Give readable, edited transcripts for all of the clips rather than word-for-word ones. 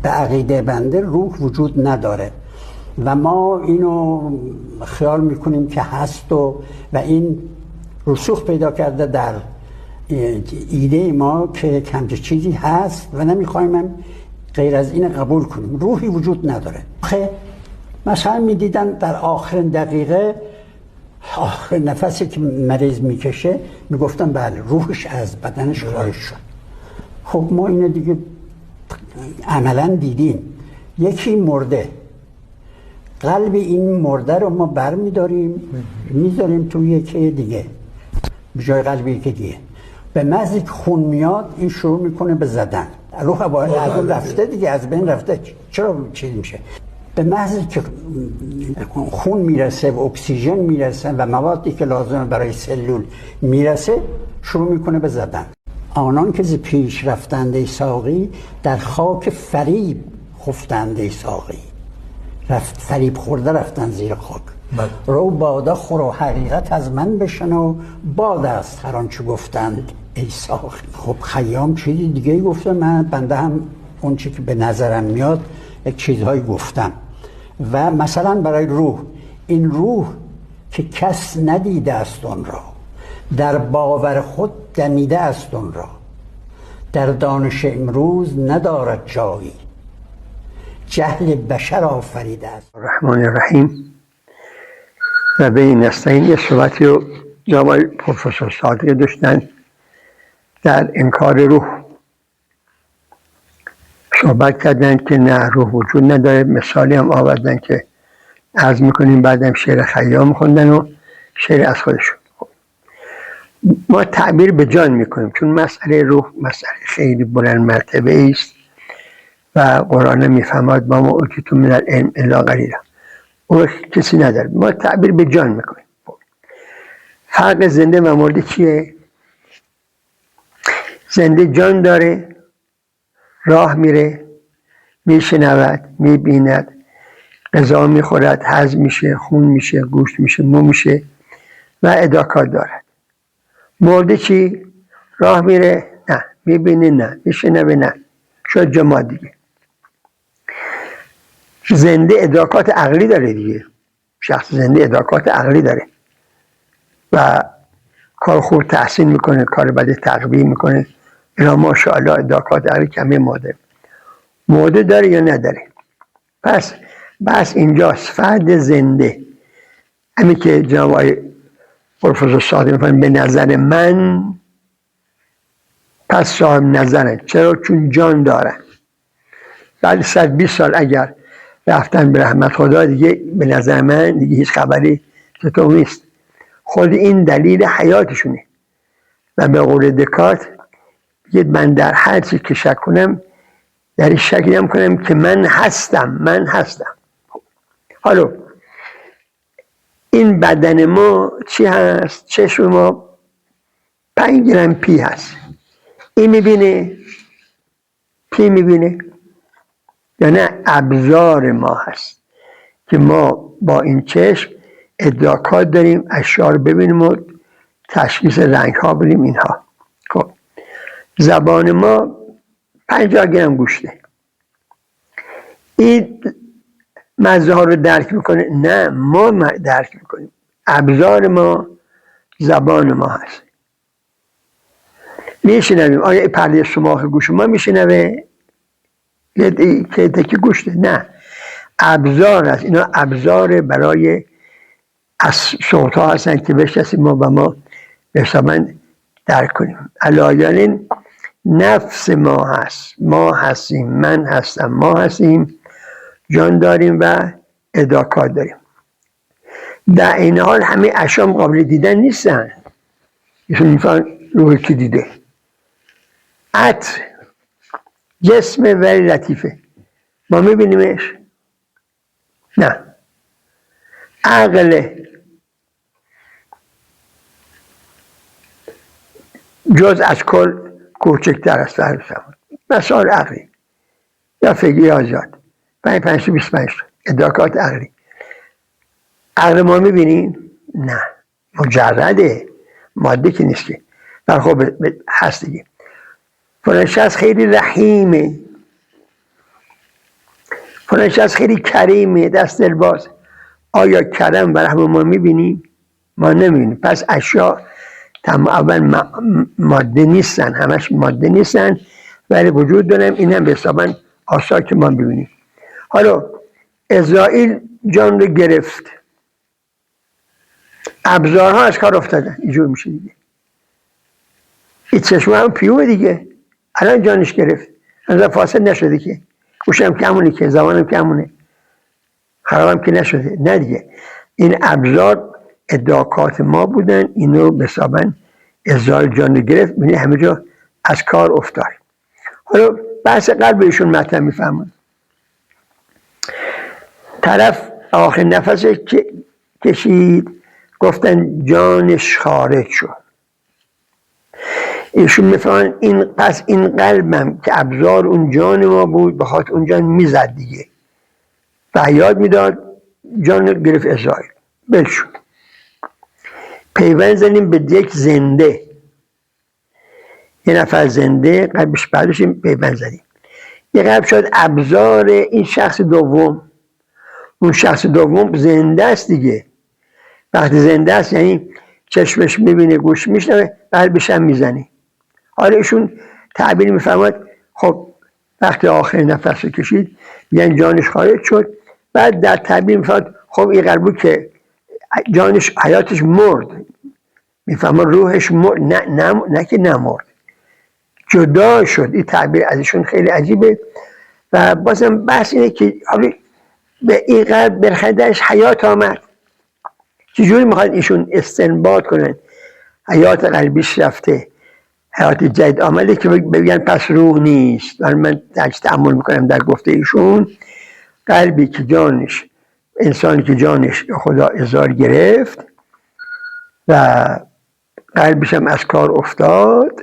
به عقیده بنده روح وجود نداره و ما اینو خیال میکنیم که هست و این رسوخ پیدا کرده در ایده ما که همچین چیزی هست و نمیخوایم غیر از این قبول کنیم. روحی وجود نداره. مثلا میدیدن در آخرین دقیقه، آخر نفسی که مریض میکشه، میگفتن بله روحش از بدنش خارج شد. خب ما اینو دیگه عملا دیدیم. یکی مرده، قلب این مرده رو ما برمیداریم میذاریم توی یکی دیگه، به جای قلب یکی دیگه. به محض که خون میاد این شروع میکنه به زدن. روح از رفته دیگه، از بین رفته، چرا چیزی میشه؟ به محض که خون میرسه و اکسیژن میرسه و موادی که لازمه برای سلول میرسه، شروع میکنه به زدن. آنان که ز پیش رفتنده ساقی، در خاک فریب خفتنده ساقی. فریب خورده رفتن زیر خاک. رو باده خور و حقیقت از من بشنو، باد است هر آنچه گفتند ای ساقی. خب خیام چیزی دیگه گفته، من بنده هم اون چی که به نظرم میاد یک چیزهایی گفتم. و مثلا برای روح، این روح که کس ندیده است اون را، در باور خود دمیده است اون را، در دانش امروز ندارد جایی، جهل بشر آفریده است. الرحمن الرحیم. و به این نستعین یه صحبتی رو جناب پروفسور صادق داشتن در انکار روح. صحبت کردن که نه روح وجود نداره. مثالی هم آوردن که عرض میکنیم بعدم شعر خیام خوندن و شعر از خودشون. ما تعبیر به جان میکنیم چون مسئله روح مسئله خیلی بلند مرتبه است و قرآن میفهمد با ما اوتیتم من العلم الا قلیلا، اون کسی نداره. ما تعبیر به جان میکنیم. فرق زنده و مرده چیه؟ زنده جان داره، راه میره، میشنود، میبیند، غذا میخورد، هضم میشه، خون میشه، گوشت میشه، مو میشه و ادراکات دارد. مرده چی؟ راه میره؟ نه. میبینه؟ نه. میشنوه؟ نه. شد جماعت دیگه. زنده ادراکات عقلی داره دیگه. شخص زنده ادراکات عقلی داره و کار خوب تحسین میکنه، کار بد تقبیح میکنه. اینا ماشاءالله ادراکات عقلی کمی مرده داره یا نداره؟ پس بس اینجاست. فرد زنده، همین که جناب آقای پروفسور صادق میفرمایند به نظر من، پس صاحب نظرن. چرا؟ چون جان دارن. بعد 120 سال اگر رفتن به رحمت خدا، دیگه به نظر من دیگه هیچ خبری چطور نیست. خود این دلیل حیاتشونه و به قول دکارت بگید من در هر چی که شک کنم در شک نمی‌کنم که من هستم. حالا این بدن ما چی هست؟ چشم ما 5 گرم پی هست. این میبینه؟ پی میبینه؟ یا نه ابزار ما هست که ما با این چشم ادراکات داریم، اشیاء رو ببینیم و تشخیص رنگ ها بدیم. اینها. خب زبان ما 50 گرم گوشته. این مزه ها رو درک میکنه؟ نه، ما درک میکنیم. ابزار ما زبان ما هست. میشنویم. آیا پرده سوراخ گوش ما میشنوه؟ که تکی گوشته؟ نه، ابزار هست. اینا ابزار برای صوت ها هستن که بشناسیم ما و ما بفهمن درک کنیم. علایان نفس ما هست. ما هستیم، من هستم، ما هستیم، جان داریم و ادراکات داریم. در این حال همه اشیاء قابل دیدن نیستن. مثلا روحی که دیده، عطر جسم ولی لطیفه، ما میبینیمش؟ نه. عقل جز از کل کوچکتر است. مثال عقلی یا فکری آزاد 5-25 ادراکات عقلی. عقل ما میبینیم؟ نه، مجرده، ماده که نیست که. خب هست دیگه. فلان شخص خیلی رحیمه، فلان شخص خیلی کریمه، دست دلباز. آیا کرم و رحم ما میبینیم؟ ما نمیبینیم. پس اشیا اول ماده نیستن، همش ماده نیستن ولی وجود دارن. این هم به حسابن آثار که ما ببینیم. حالا اسرائیل جان رو گرفت، ابزارها از کار افتادن، اینجور میشه دیگه. این چشمه هم پیوه دیگه، الان جانش گرفت، از فاسد نشده که، گوشم کمونه که، زبانم کمونه، خرابم که نشده، نه دیگه. این ابزار ادعاکات ما بودن، اینو به حسابن اسرائیل جان رو گرفت، ببینید همه جا از کار افتاد. حالا بحث قلب ایشون مطرح میفهمون. طرف آخر نفس کشید، گفتن جانش خارج شد. ایشون میفهمن پس این قلبم که ابزار اون جان ما بود، بخاطر اون جان میزد دیگه و حیات میداد، جان گرفت اسرائیل، بل شد. پیوند زدیم به یک زنده، یه نفر زنده قلبش برداشتیم پیوند زدیم. یه قلب شد ابزار این شخص دوم. اون شخص دوم زنده است دیگه. وقتی زنده است یعنی چشمش میبینه، گوش میشنوه، قلبش هم میزنه. حالا ایشون تعبیر میفرماد خب وقتی آخر نفس رو کشید یعنی جانش خارج شد. بعد در تعبیر میفرماد خب این قلبو که جانش حیاتش مرد، میفهمه روحش مرد، نه که نمرد، جدا شد. این تعبیر ازشون خیلی عجیبه. و بازم بحث اینه که به این قلب برخدش حیات آمد. چجوری میخواد ایشون استنباط کنن حیات قلبیش رفته، حیات جدید آمده که بگن پس روح نیست؟ ولی من تأمل میکنم در گفته ایشون، قلبی که جانش، انسانی که جانش خدا ازار گرفت و قلبش هم از کار افتاد،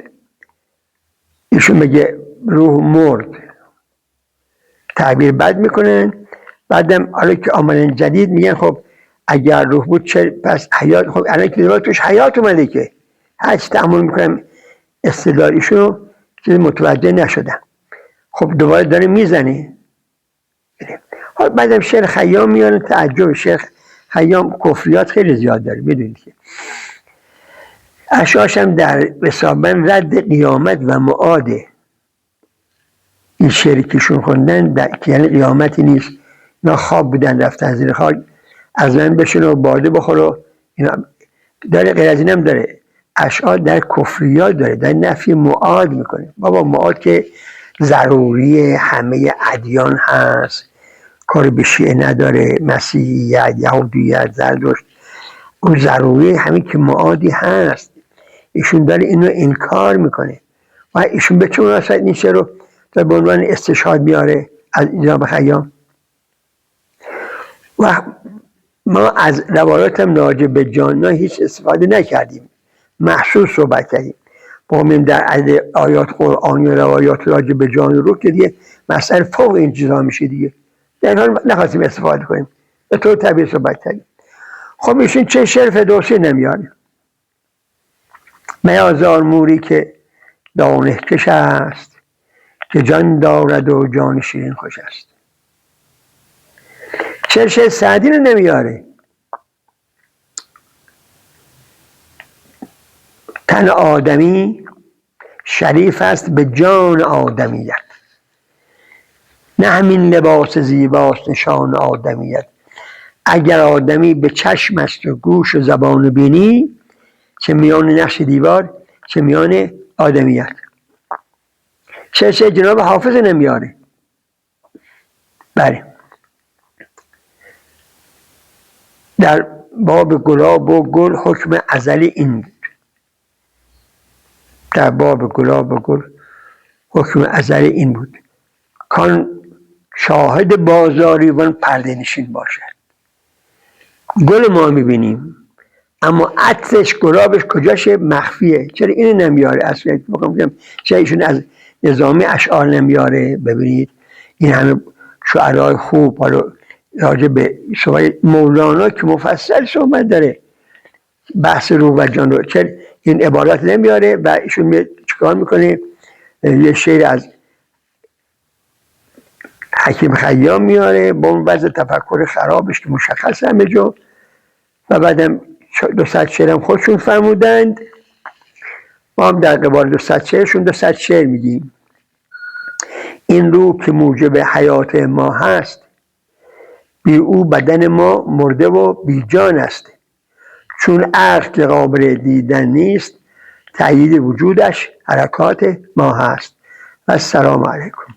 ایشون میگه روح مرد، تعبیر بد میکنن. بعدم حالا که آمدن جدید میگن خب اگر روح بود چه پس حیات؟ خب الان که توش حیات اومده که، هرچی تأمل میکنم استدلال ایشونو چیز متوجه نشدم. خب دوباره داره میزنه. حالا بعدم شعر خیام میانه تعجب. شعر خیام کفریات خیلی زیاد داره، میدونید که اشعارش هم در حسابن رد قیامت و معاده. این شعری که ایشون خوندن که یعنی قیامتی نیست، اینا خواب بودن رفتن زیر خاک، از من بشن و باده بخور و اینا داره. غیر از اینم داره اشعار در کفریات داره، در نفی معاد میکنه. بابا معاد که ضروری همه ادیان هست، کار به شیعه نداره، مسیحیت، یهودیت، زرتشت، اون ضروری همین که معادی هست. ایشون داره اینو انکار میکنه و ایشون به چه مناسبت این شعر رو در به عنوان استشهاد میاره از جناب خیام. و ما از روایات هم راجع به جاننا هیچ استفاده نکردیم، محسوس صحبت کردیم. با همین در آیات قرآنی و روایات راجع به جان و روح که دیگه مسئله فوق این چیزا میشه دیگه، در این حال نخواستیم استفاده کنیم، به طور طبیعی صحبت کردیم. خب ایشون چه شعر فردوسی نمیاره؟ میازار موری که دانه کش است، که جان دارد و جان شیرین خوش است. چه شعر سعدی رو نمیاره؟ تن آدمی شریف است به جان آدمیت، نه همین لباس زیباست نشان آدمیت. اگر آدمی به چشم است و گوش و زبان بینی، چه میان نقش دیوار چه میان آدمیت. چه جناب حافظ نمیاره؟ بله، در باب گلاب و گل حکم ازلی این بود. در باب گلاب و گل حکم ازلی این بود کان شاهد بازاریوان پرده نشین باشد. گل ما میبینیم اما عطرش، گلابش کجاشه؟ مخفیه. چرا اینو نمیاره؟ اصلا میگم چرا ایشون از نظامی اشعار نمیاره؟ ببینید این همه شعرهای خوب، حالا راجع به مولانا که مفصل صحبت داره بحث روح و جان رو، چرا این عبارات نمیاره؟ و ایشون چیکار میکنه؟ یه شعر از حکیم خیام میاره با اون وضع تفکر خرابش که مشخص همه جا، و بعدم 200 شعرم خودشون فرمودند. ما هم در قبال 200 شعرشون 200 شعر میگیم. این روح که موجب حیات ما هست، بی او بدن ما مرده و بی جان است. چون عقل که قابل دیدن نیست، تأیید وجودش حرکات ما هست. و السلام علیکم.